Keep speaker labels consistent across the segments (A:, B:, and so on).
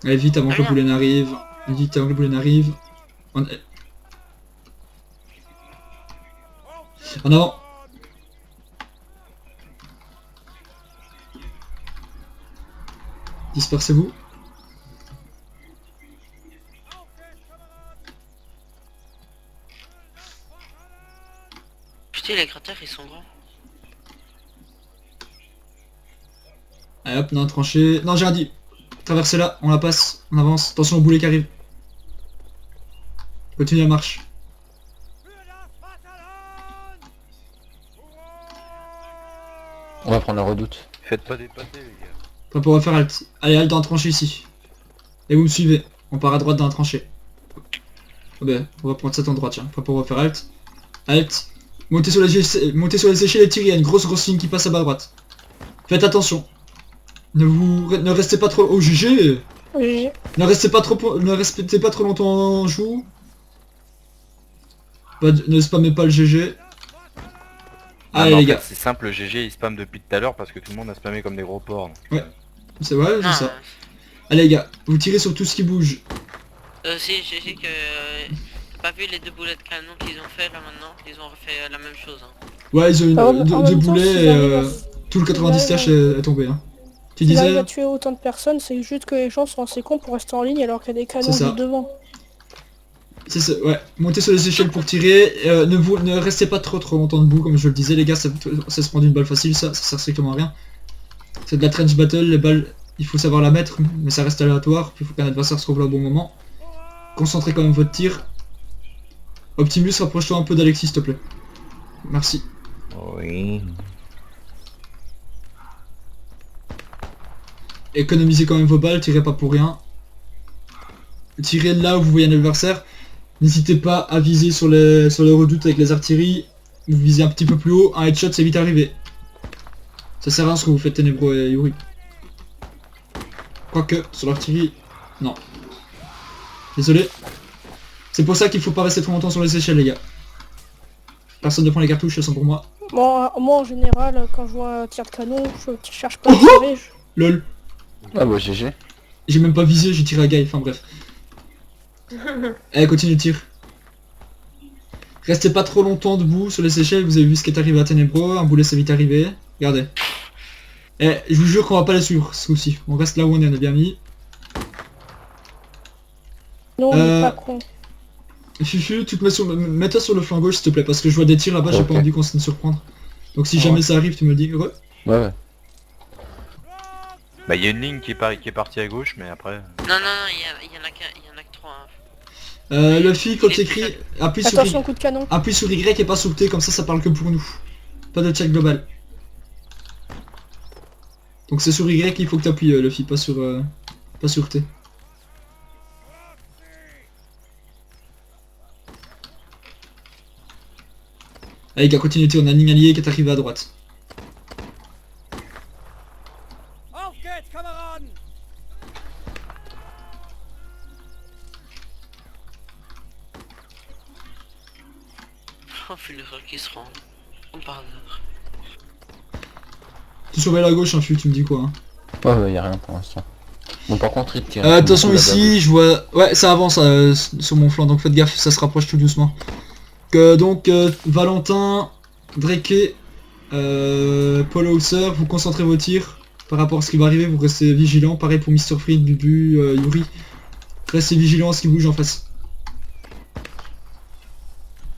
A: Allez, vite avant que le boulet n'arrive. Vite avant que le boulet n'arrive. En avant. Dispersez-vous.
B: Putain, les cratères ils sont grands.
A: Allez hop, on a un tranché. Non, j'ai rien dit. Traversez là, on la passe, on avance. Attention au boulet qui arrive. Continue la marche.
C: On va prendre la redoute.
D: Faites pas dépasser les gars.
A: Après, on va faire halte. Allez, halte dans la tranchée ici. Et vous me suivez. On part à droite dans la tranchée. Oh ben, on va prendre cet endroit, tiens. Après, on va faire halte. Halte. Montez sur les échelles et tirez. Il y a une grosse ligne qui passe à bas à droite. Faites attention. Ne restez pas trop... Oh, GG.
E: Oui.
A: Ne restez pas trop longtemps en joue. Ne spammez pas le GG. Allez les gars.
D: C'est simple, le GG il spam depuis tout à l'heure parce que tout le monde a spammé comme des gros porcs.
A: Ouais. C'est vrai, c'est
B: Non,
A: ça. Allez les gars, vous tirez sur tout ce qui bouge.
B: si, j'ai dit que... T'as pas vu les 2 boulets de canon qu'ils ont fait là maintenant? Ils ont refait la même chose. Hein.
A: Ouais, ils ont
E: En
A: eu
E: même
A: deux
E: temps,
A: boulets
E: s'ils
A: et
E: arrivent
A: tout le 90
E: s'ils
A: TH
E: arrivent
A: est tombé. Hein. Tu
E: S'il arrive
A: disais...
E: à tuer autant de personnes, c'est juste que les gens sont assez cons pour rester en ligne alors qu'il y a des canons
A: C'est ça.
E: juste devant.
A: C'est ça, ouais. Montez sur les échelles pour tirer. Ne restez pas trop longtemps debout, comme je le disais, les gars, ça se prend d'une balle facile, ça sert strictement à rien. C'est de la trench battle, les balles, il faut savoir la mettre, mais ça reste aléatoire, puis il faut qu'un adversaire se trouve là au bon moment. Concentrez quand même votre tir. Optimus, rapproche-toi un peu d'Alexis, s'il te plaît. Merci.
C: Oui.
A: Économisez quand même vos balles, tirez pas pour rien. Tirez là où vous voyez un adversaire. N'hésitez pas à viser sur les redoutes avec les artilleries. Vous visez un petit peu plus haut, un headshot c'est vite arrivé. Ça sert à rien ce que vous faites Ténébreux et Yuri. Quoique, sur l'artillerie, non. Désolé. C'est pour ça qu'il faut pas rester trop longtemps sur les échelles les gars. Personne ne prend les cartouches, elles sont pour moi.
E: Bon, moi en général, quand je vois un tir de canon, je cherche pas à tirer.
A: LOL.
C: Ah bah GG.
A: J'ai même pas visé, j'ai tiré à Guy, enfin bref. Allez, continue le tir. Restez pas trop longtemps debout sur les échelles, vous avez vu ce qui est arrivé à Ténébreux, un boulet c'est vite arrivé. Regardez. Eh, je vous jure qu'on va pas les suivre ce coup-ci. On reste là où on est bien mis.
E: Non, on est pas con.
A: Fufu, tu te mets-toi sur le flanc gauche s'il te plaît, parce que je vois des tirs là-bas, j'ai
C: Ok.
A: pas envie qu'on se surprendre. Donc si
C: Ah
A: jamais
C: ouais.
A: ça arrive, tu me le dis. Ouais.
C: Ouais.
D: Bah il y a une ligne qui est partie à gauche mais après...
B: Non, il y en a que 3. Hein.
A: Luffy, quand tu écris, appuie sur
E: Attention, coup de canon.
A: Y et pas sur T, comme ça parle que pour nous. Pas de check global. Donc c'est sur Y qu'il faut que tu appuies Luffy, pas sur T. Allez gars, continue de tirer, on a une ligne alliée qui est arrivée à droite.
B: Oh, puis le sol qui se rend. On part hasard.
A: Tu surveilles la gauche, hein, Fu, tu me dis quoi hein.
C: Ouais, y a rien pour l'instant. Bon par contre il tire.
A: Attention ici, je vois... Ouais, ça avance sur mon flanc, donc faites gaffe, ça se rapproche tout doucement. Donc, Valentin, Drake, Paul Hauser, vous concentrez vos tirs par rapport à ce qui va arriver, vous restez vigilants. Pareil pour Mr. Fried, Bubu, Yuri. Restez vigilants à ce qui bouge en face.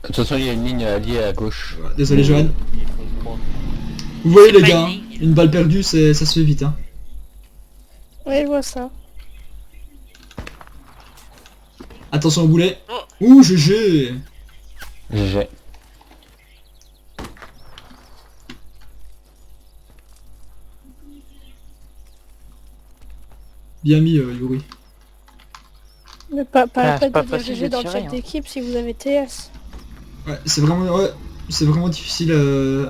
C: De toute façon il y a une ligne alliée à gauche.
A: Désolé Johan.
D: Ils font trois.
A: Vous voyez les
B: pas
A: gars,
B: une
A: hein,
B: ligne.
A: une balle perdue, ça se fait vite. Hein.
E: Ouais, je vois ça.
A: Attention au boulet.
B: Oh.
A: Ouh, GG.
C: GG.
A: Bien mis Yuri.
E: Mais pas
F: Ah,
E: la
F: c'est
E: peine
F: pas
E: de dire
F: facile
E: GG
F: de
E: dans le
F: tirer,
E: chat
F: hein.
E: d'équipe si vous avez TS.
A: Ouais, c'est vraiment difficile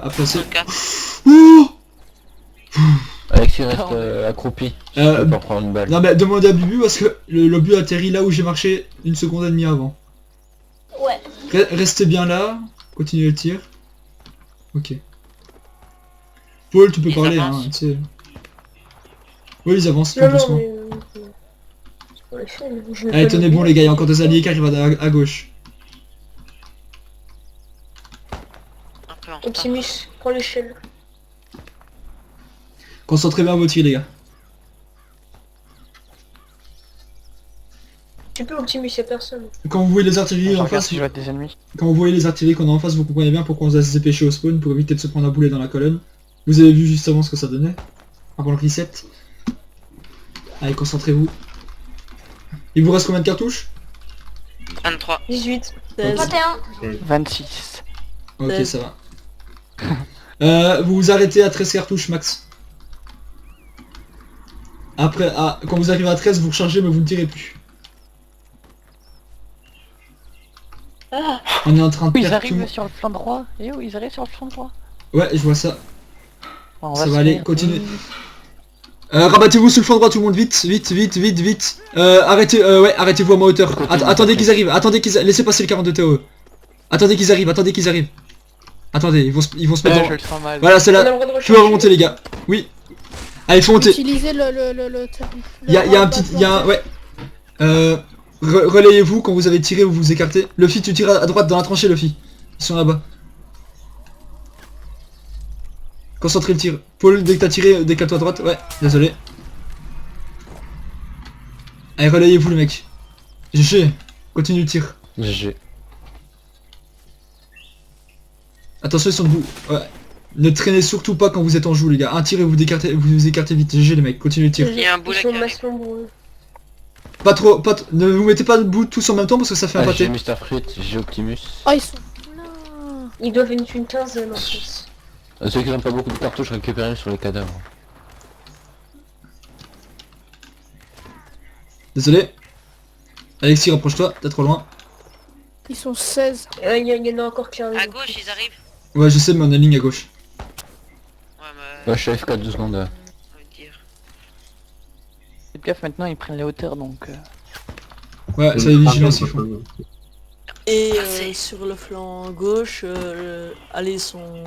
A: à placer.
B: 4.
A: Ouh.
C: Alexis reste accroupi. Je
A: Euh,
C: peux pas prendre une balle.
A: Non mais demandez à Bubu parce que l'obus atterrit là où j'ai marché 1 seconde et demie avant.
E: Ouais.
A: Restez bien là, continuez le tir. Ok. Paul, tu peux
B: Ils
A: parler,
B: avancent.
A: hein, tu sais. Oui, ils avancent tout
E: Non, non,
A: doucement.
E: mais...
F: Ouais, je l'ai
A: Allez,
F: pas
A: tenez
F: vu.
A: bon les gars, il y a encore des alliés qui arrivent à gauche.
B: Un peu en retard.
F: Optimus, prends l'échelle.
A: Concentrez bien vos tirs les gars.
F: Tu peux Optimus, y'a personne.
A: Quand vous voyez les artilleries
G: Je
A: en
G: regarde
A: face,
G: si je vois des ennemis.
A: quand vous voyez les artilleries qu'on a en face, vous comprenez bien pourquoi on doit se dépêcher au spawn pour éviter de se prendre un boulet dans la colonne. Vous avez vu juste avant ce que ça donnait, avant le reset. Allez, concentrez-vous. Il vous reste combien de cartouches?
B: 23.
F: 18.
E: 21.
G: 26.
A: Ok, ça va. Vous vous arrêtez à 13 cartouches max. Après, quand vous arrivez à 13, vous rechargez mais vous ne tirez plus.
F: Ah,
A: On est en train de
G: Oui, ils
A: perdre tout le
G: arrivent
A: monde.
G: sur le flanc droit. Et où ils arrivent sur le flanc droit.
A: Ouais, je vois ça.
G: Bon, on
A: Ça
G: se
A: va aller,
G: faire-
A: continuez. Rabattez-vous sur le flanc droit tout le monde, vite. Arrêtez-vous à ma hauteur. Attendez qu'ils arrivent, laissez passer le 42 TOE. Attendez qu'ils arrivent. Attendez, ils vont se
G: Je
A: mettre dans...
G: le sens mal.
A: Voilà, c'est
F: on a
A: là.
F: le droit de
A: Tu vas
F: recharger.
A: remonter les gars. Oui. Allez, faut monter.
E: Utilisez le terme.
A: Il y a un petit... Ouais. Relayez-vous, quand vous avez tiré, vous vous écartez. Luffy, tu tires à droite dans la tranchée, Luffy. Ils sont là-bas. Concentrez le tir. Paul, dès que t'as tiré, décale-toi à droite. Ouais, désolé. Allez, relayez-vous les mecs. GG. Continue le tir.
C: GG.
A: Attention, ils sont debout. Ouais. Ne traînez surtout pas quand vous êtes en joue les gars. Un tir et vous vous écartez vite. GG les mecs, continuez le tir.
B: Il y a un
F: Ils
B: boulet
F: sont
B: qui arrive.
F: masse nombreux.
A: Ne vous mettez pas debout tous en même temps parce que ça fait un
C: Ah, j'ai
A: pâté.
C: Mr. Fruit, j'ai Optimus.
E: Oh, ils sont pleins.
F: Ils doivent être une quinzaine en plus.
C: Ceux qui n'ont pas beaucoup de cartouches, récupérez sur les cadavres.
A: Désolé. Alexis, rapproche-toi, t'es trop loin.
E: Ils sont 16.
F: Il y en a encore qui arrivent.
B: À gauche, ils arrivent.
A: Ouais, je sais, mais on a une ligne à gauche.
B: Ouais, mais...
C: Ouais, je suis AFK 2 secondes.
B: on va dire.
G: Faites gaffe, maintenant ils prennent les hauteurs donc...
A: Ouais, ça les vigilance ils font.
H: Et
B: Ah, c'est-
H: sur le flanc gauche, allez, sont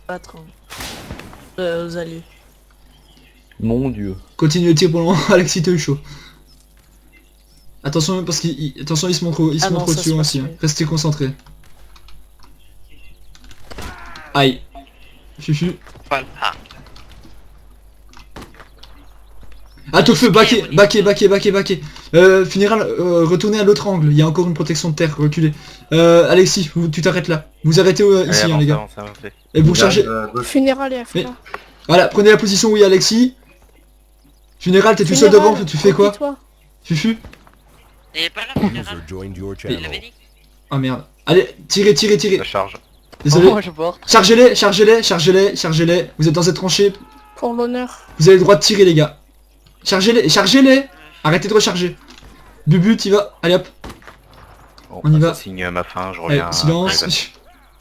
H: battre aux alliés.
C: Mon dieu.
A: Continue le tir pour le moment, Alexis t'as eu chaud. Attention parce attention, ils se montrent
H: Ah non, ça
A: au-dessus
H: se passe
A: aussi. Hein.
H: mieux.
A: Restez concentrés. Aïe. Fufu.
B: Voilà. Ah.
A: Ah, te feu, baquez. Funéral, retournez à l'autre angle, il y a encore une protection de terre, reculez. Alexis, tu t'arrêtes là. Vous arrêtez ici, hein, les gars.
D: Avancez.
A: Et vous chargez.
E: Funéral et
A: Mais-
E: AFK.
A: Voilà, prenez la position où il y a Alexis. Funéral, t'es tout seul devant, tu fais quoi?
E: Toi.
A: Fufu.
B: Il est pas là, général.
A: Il
B: Il l'avait dit.
A: Ah merde. Allez, tirez.
D: Ça charge.
A: Désolé.
G: Oh, je porte.
A: Chargez-les. Vous êtes dans cette tranchée.
E: Pour l'honneur.
A: Vous avez le droit de tirer, les gars. Chargez-les. Arrêtez de recharger. Bubu, t'y vas. Allez hop.
D: Bon,
A: On y va.
D: Ça signe ma fin, je
A: Allez,
D: reviens.
A: silence.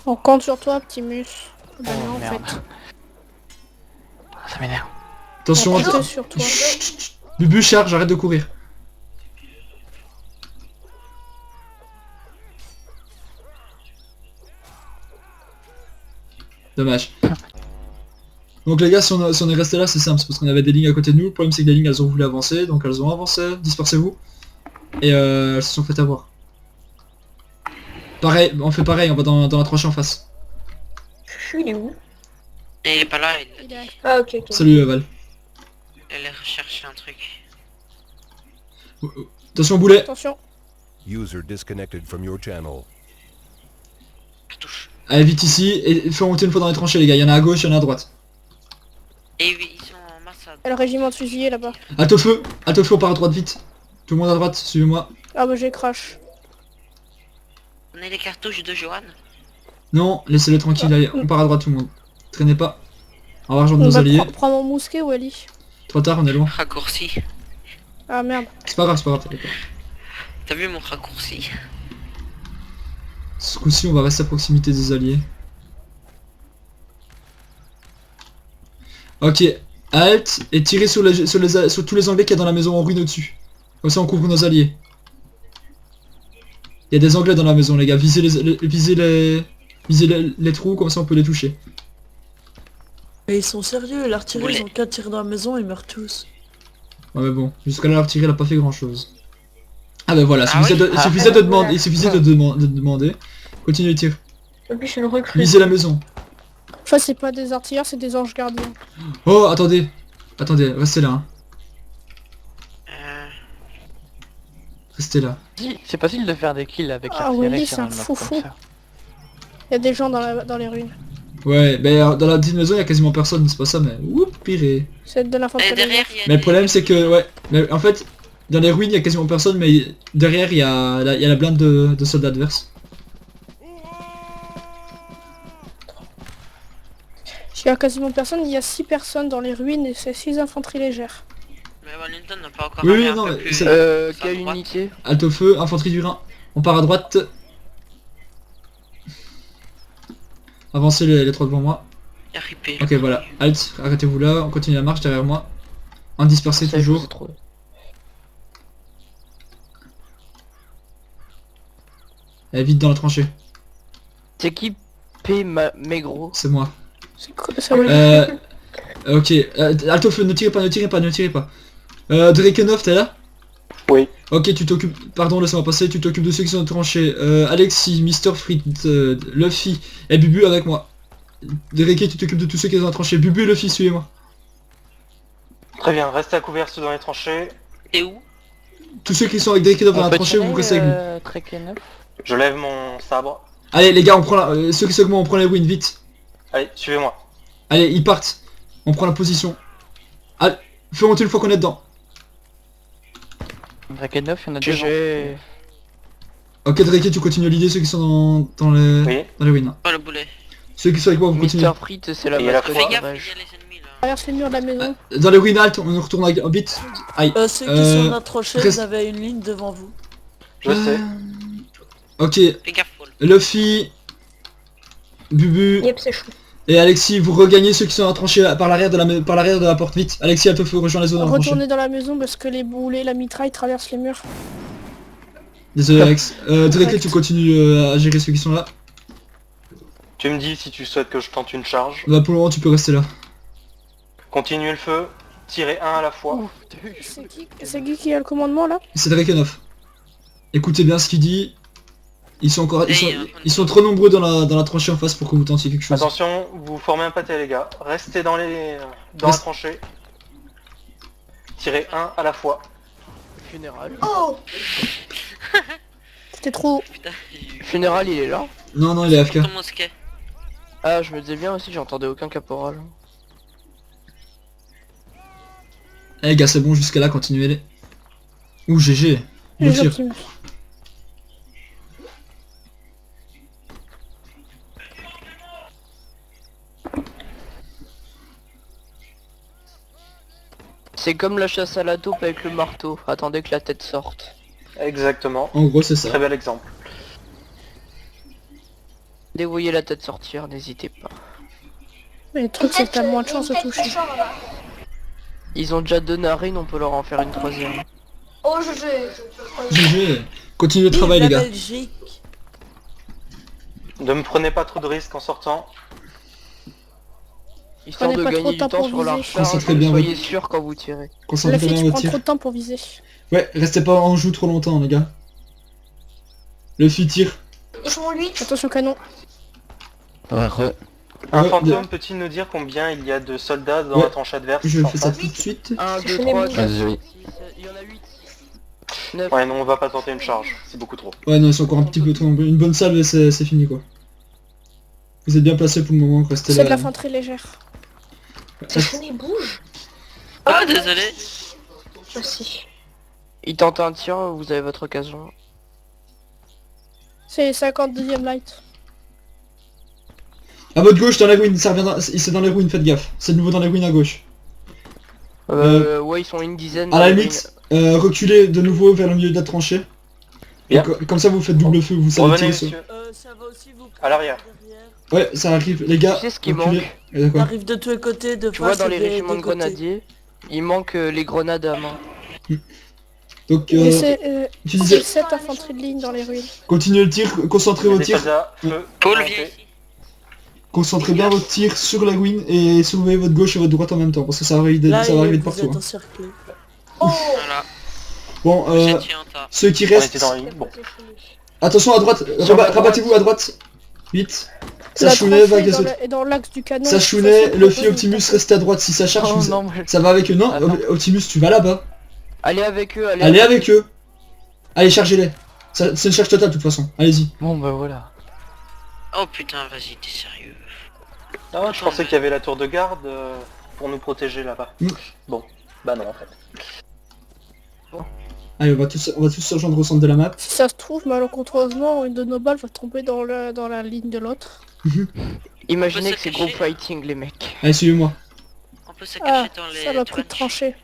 E: On compte sur toi, Optimus. Bah
G: Oh,
E: non, en
G: merde.
E: fait.
G: Ah, ça m'énerve.
A: Attention.
E: On compte sur toi.
A: Bubu, charge, arrête de courir. Dommage. Donc les gars, si on est resté là, c'est simple, c'est parce qu'on avait des lignes à côté de nous. Le problème c'est que les lignes elles ont voulu avancer, donc elles ont avancé, dispersez-vous. Et elles se sont fait avoir. Pareil, on fait pareil, on va dans la tranchée en face.
F: Fufu, il est où?
B: Et il est pas là,
E: Il est
F: Ah, ok.
A: Salut Val.
B: il allait rechercher un truc.
A: Attention boulet.
E: Attention.
I: User disconnected from your channel.
B: Cartouche.
A: Allez vite ici, et faut monter une fois dans les tranchées les gars, il y en a à gauche, il y en a à droite.
B: Et oui, ils sont en masse à...
E: Il y a le régiment de fusiliers là-bas.
A: À te feu, on part à droite vite. Tout le monde à droite, suivez-moi.
E: Ah bah j'ai crash.
B: On a les cartouches de Johan.
A: Non, laissez-le tranquille, allez, on part à droite tout le monde. Traînez pas. On va rejoindre
E: On
A: nos
E: va
A: alliés.
E: prendre mon mousquet ou Ali.
A: Trop tard, on est loin.
B: Raccourci.
E: Ah merde.
A: C'est pas grave, t'inquiète pas.
B: T'as vu mon raccourci?
A: Ce coup-ci, on va rester à proximité des alliés. Ok, halt, et tirez sur tous les anglais qu'il y a dans la maison en ruine au-dessus. Comme ça, on couvre nos alliés. Il y a des anglais dans la maison, les gars. Visez les trous, comme ça on peut les toucher.
H: Mais ils sont sérieux, l'artillerie,
B: Boulet.
H: ils ont 4 tirs dans la maison, ils meurent tous.
A: Ouais, mais bon, jusqu'à là, l'artillerie, elle a pas fait grand-chose. Ah bah voilà,
B: Ah oui.
A: il suffisait de demander, il suffisait de demander. Continuez le tir.
F: En plus, je suis une recrue.
A: Visez la maison.
E: Enfin, c'est pas des artilleurs, c'est des anges gardiens.
A: Oh, attendez. Attendez, restez là. Hein. Restez là.
G: C'est facile de faire des kills avec
E: Ah
G: l'artillerie
E: oui,
G: sur
E: c'est un
G: map comme
E: foufou.
G: ça.
E: Il y a des gens dans les ruines.
A: Ouais, mais dans la petite maison, il y a quasiment personne, c'est pas ça, mais oups, pire.
E: C'est de
B: Et
E: l'infanterie
B: derrière,
E: légère.
B: il y a
A: Mais le
B: des-
A: problème, c'est que, ouais, mais en fait, dans les ruines, il y a quasiment personne, mais derrière, il y a la blinde de soldats adverses.
E: Il y a quasiment personne, il y a 6 personnes dans les ruines et c'est 6 infanteries légères.
B: Mais Wellington n'a pas encore
A: Oui,
B: allé
A: oui,
B: un
A: non,
B: peu
A: mais
B: plus
A: c'est-
B: à
G: Quelle
B: droite.
G: unité?
A: Halte au feu, infanterie du Rhin. On part à droite. Avancez les trois devant moi.
B: Il y a Ripé.
A: Ok, voilà. Halt, arrêtez-vous là, on continue la marche derrière moi. Un dispersé
G: Ça,
A: toujours.
G: c'est trop.
A: Et vite dans la tranchée.
G: C'est qui mes gros?
A: C'est moi.
E: C'est quoi ça? Oui.
A: Ok, halte au feu, ne tirez pas, ne tirez pas, ne tirez pas. Drakenov, t'es là?
D: Oui.
A: Ok, tu t'occupes, pardon, laisse-moi passer, tu t'occupes de ceux qui sont tranchés. Alexis, Mr. Frit, Luffy et Bubu avec moi. Drake, tu t'occupes de tous ceux qui sont dans la tranchée. Bubu et Luffy, suivez-moi.
J: Très bien, restez à couvert ceux dans les tranchées.
B: Et où?
A: Tous ceux qui sont avec Drakenov dans la
G: On peut
A: tranchée,
G: tirer,
A: vous restez avec lui.
G: Drakenov.
J: Je lève mon sabre.
A: Allez les gars, on prend ceux qui sont avec moi, on prend les wins, vite.
J: Allez, suivez-moi.
A: Allez, ils partent. On prend la position. Allez, fais monter une fois qu'on est dedans.
G: Drakenov, il y en a deux.
J: GG.
A: Ok, Drake, tu continues l'idée, ceux qui sont dans les wins.
B: Oh le boulet.
A: Ceux qui sont avec moi, vous continuez.
G: Mr. Frites, c'est la
J: Et à la
G: mascotte
J: fois-
B: Fais gaffe,
G: sauvage.
B: il y a les ennemis là.
E: Traverse les murs de la maison.
A: Dans les ruines alt, on retourne à vite. Aïe.
H: Ceux qui sont dans la tranchée,
A: reste-
H: vous avez une ligne devant vous.
J: Je sais.
A: Ok,
B: Fais gaffe, Paul.
A: Luffy, Bubu
F: Yep, c'est chou.
A: et Alexis, vous regagnez ceux qui sont tranchés par l'arrière de la porte, vite. Alexis, elle te fait rejoindre les zones en tranchée.
E: Retournez dans la maison parce que les boulets, la mitraille traversent les murs.
A: Désolé Alex. Drake, tu continues à gérer ceux qui sont là.
J: Tu me dis si tu souhaites que je tente une charge.
A: Bah pour le moment, tu peux rester là.
J: Continuez le feu. Tirez un à la fois.
E: C'est qui a le commandement là?
A: C'est Drakenov. Écoutez bien ce qu'il dit. Ils sont encore,
B: Hey,
A: ils sont trop nombreux dans la tranchée en face pour que vous tentiez quelque chose.
J: Attention, vous formez un pâté les gars. Restez dans la
A: Reste-
J: tranchée. Tirez un à la fois.
G: Funéral.
F: Oh!
E: C'était trop.
B: Putain,
G: Funéral, il est là.
A: Non, non, il est AFK.
B: ton mosquet.
G: Ah, je me disais bien aussi, j'entendais aucun caporal.
A: Eh les gars, c'est bon, jusqu'à là, continuez-les. Ouh, GG. Bon
E: Les
A: tir.
E: optimes.
G: C'est comme la chasse à la taupe avec le marteau. Attendez que la tête sorte.
J: Exactement.
A: En gros, c'est ça.
J: Très bel exemple.
G: Dès que vous voyez la tête sortir, n'hésitez pas.
E: Mais le truc c'est que t'as moins de chance de toucher.
G: Ils ont déjà deux narines, on peut leur en faire une troisième.
F: Oh, je sais.
A: GG. Continuez le
H: Vive
A: travail
H: la
A: les gars.
H: Belgique.
J: Ne me prenez pas trop de risques en sortant.
G: Histoire
E: Prenez
G: de
E: pas trop
G: gagner
E: de
G: du
E: temps
G: temps
E: pour
G: sur la
E: viser.
G: recharge,
A: Concentrez bien
G: soyez
A: votre-
G: sûr quand vous tirez.
E: La
A: Concentrez
E: fille,
A: bien
E: tu
A: votre
E: prends
A: tir.
E: trop de temps pour viser.
A: Ouais, restez pas en joue trop longtemps les gars. Luffy tire.
F: Ils sont 8.
E: Attention canon.
C: Ouais,
J: Un
A: Ouais,
J: fantôme peut-il nous dire combien il y a de soldats dans
A: Ouais.
J: la tranche adverse
A: Je
J: en
A: fais ça
J: face
A: tout de suite.
G: 1,
F: C'est
G: 2,
F: chez les
G: 3,
F: bouges.
G: 4,
C: Vas-y.
G: il y en a 8. 9.
J: Ouais, non, on va pas tenter une charge. C'est beaucoup trop.
A: Ouais, non, ils sont encore un petit peu trop nombreux. Une bonne salve et c'est fini quoi. Vous êtes bien placés pour le moment, restez
E: C'est de
A: là.
E: l'infanterie légère.
F: C'est chez les bouges.
B: Ah, désolé.
F: Aussi.
G: Il tente un tir, vous avez votre occasion.
E: C'est 52e light.
A: À votre gauche, dans les ruines, ça revient c'est dans les ruines, faites gaffe. C'est de nouveau dans les ruines à gauche.
G: Ouais, ils sont une dizaine.
A: À la
G: dans les
A: limite, reculez de nouveau vers le milieu de la tranchée.
J: Bien.
A: Comme ça vous faites double feu, vous savez
J: Revenez,
A: tirer sur...
J: monsieur.
H: Ça va aussi vous
J: À l'arrière.
H: derrière.
A: Ouais, ça arrive, les gars.
G: Tu sais ce qui
A: reculez.
G: manque
A: Ouais, d'accord.
H: Arrive de tous les côtés, de
G: Tu vois,
H: face
G: dans
H: et
G: les régiments de
H: côtés.
G: grenadiers, il manque les grenades à main.
A: Donc,
E: Et c'est
A: tu disais,
E: 7 infanteries de ligne dans les ruines.
A: continuez le tir, concentrez
J: Il y a
A: vos
J: des
A: tirs.
J: soldats. Feu.
B: Paul,
J: montez.
B: viens ici.
A: Concentrez bien votre tir sur la ruine et surveillez votre gauche et votre droite en même temps, parce que ça va arriver de,
H: Là,
A: ça va arriver de
H: vous
A: partout.
H: êtes
A: Hein.
H: encerclés.
F: Oh!
B: Voilà.
A: Bon,
B: J'ai tué un tas.
A: ceux qui
J: On était
A: restent...
J: dans la ligne. Bon.
A: Attention à droite, rabattez-vous à droite. Vite.
E: La
A: Sachounet,
E: tranchée
A: vague
E: est
A: les
E: dans
A: autres.
E: est dans l'axe du canon.
A: Sachounet,
E: Facile,
A: Luffy,
E: propose
A: Optimus,
E: une
A: restez à droite. Si ça charge,
C: Oh
A: vous...
C: non, mais...
A: ça va avec eux. Non,
C: Ah, non.
A: Optimus, tu vas là-bas.
G: Allez avec eux,
A: Allez avec eux. Allez, chargez-les. C'est une charge totale de toute façon. Allez-y.
C: Bon bah voilà.
B: Oh putain, vas-y, t'es sérieux.
J: Ah, je pensais qu'il y avait la tour de garde pour nous protéger là-bas.
A: Mm.
J: Bon, bah non en fait.
A: Allez, on va tous se rejoindre au centre de la map.
E: Si ça se trouve, malencontreusement, une de nos balles va tomber dans la ligne de l'autre.
G: Imaginez
B: On peut
G: que c'est
B: se
G: group
B: cacher.
G: fighting les mecs.
A: Allez, suivez-moi.
B: On peut se
E: Ah,
B: cacher dans les
E: ça m'a pris de
B: trenches.
E: trancher.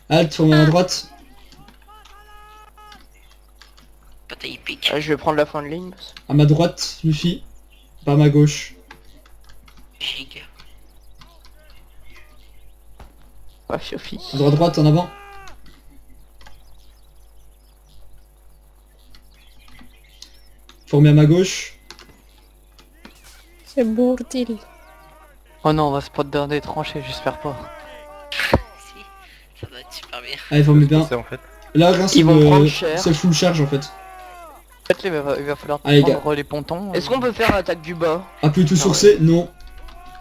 A: Halt, tournez à droite.
B: Bataille épique.
G: Je vais prendre la fin de ligne.
A: À ma droite, Luffy. Pas à ma gauche.
B: Giga.
G: Ouais, Sophie.
A: Droite, en avant. Formé à ma gauche.
E: C'est Bourdil.
C: Oh non, on va se prendre dans des tranchées, j'espère pas.
B: Si, ça doit être super bien.
A: Allez, formez bien.
D: C'est en fait.
A: Là, rien, c'est
G: Ils vont prendre cher.
A: c'est full charge en fait.
C: En fait, il va falloir
A: Allez,
C: prendre les pontons.
G: Est-ce qu'on peut faire l'attaque du bas?
A: Appelez tout sourcé, non.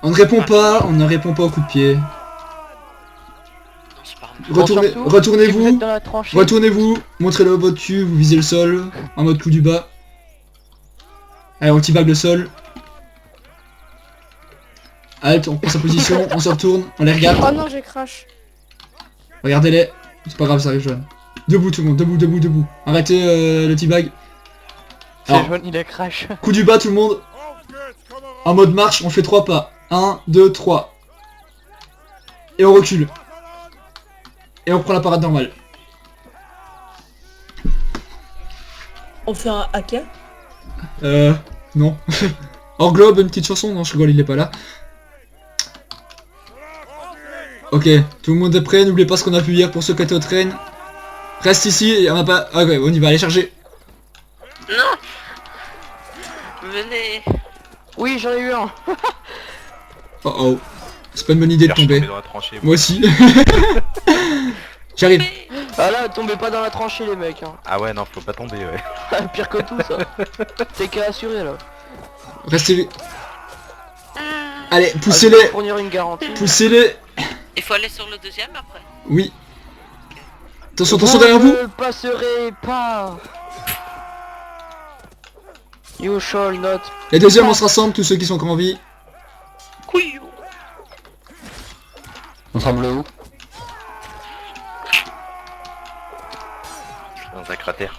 A: On ne répond pas, on ne répond pas au coup de pied.
B: Non, c'est pas grave.
A: Retournez,
G: surtout, Si vous êtes
A: retournez-vous,
G: dans la tranchée.
A: retournez-vous, montrez-le votre cul, vous visez le sol, en mode coup du bas. Allez, on tibag le sol. Halt, on prend sa position, on se retourne, on les regarde.
E: Oh non, j'ai crash.
A: Regardez-les, c'est pas grave, ça arrive Johan. Debout tout le monde, debout, debout, debout. Arrêtez le tibag.
C: C'est
A: Alors,
C: jaune, il a crash.
A: coup du bas tout le monde. En mode marche, on fait 3 pas. 1, 2, 3. Et on recule. Et on prend la parade normale.
H: On fait un haka.
A: Non. Hors globe, une petite chanson. Non, je rigole, il est pas là. Ok, tout le monde est prêt. N'oubliez pas ce qu'on a pu hier pour ceux qui étaient au train. Reste ici, et on a pas... Ok, on y va, allez charger.
B: Non. Venez.
G: Oui, j'en ai eu un.
A: Oh oh. C'est pas une bonne idée de
D: Hier, je suis
A: tomber.
D: tombé dans la tranchée.
A: Moi aussi. J'arrive.
G: Ah là, tombez pas dans la tranchée les mecs. Hein.
D: Ah ouais, non, faut pas tomber, ouais.
G: Pire que tout ça. T'es qu'à assurer là.
A: Restez... Allez,
G: Ah, je vais
A: poussez-les.
G: fournir une garantie.
A: Poussez-les.
B: Il faut aller sur le deuxième après.
A: Oui. Attention, attention derrière vous.
G: Ne le passerez pas. You shall not.
A: Les deuxièmes, on se rassemble, tous ceux qui sont encore en vie.
B: Couillou.
C: On semble où?
D: Dans un cratère.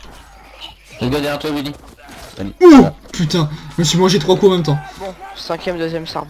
C: Le gars derrière toi, Willy.
A: Ouh, putain, je me suis mangé 3 coups en même temps.
G: Bon, 5ème, 2ème serveur.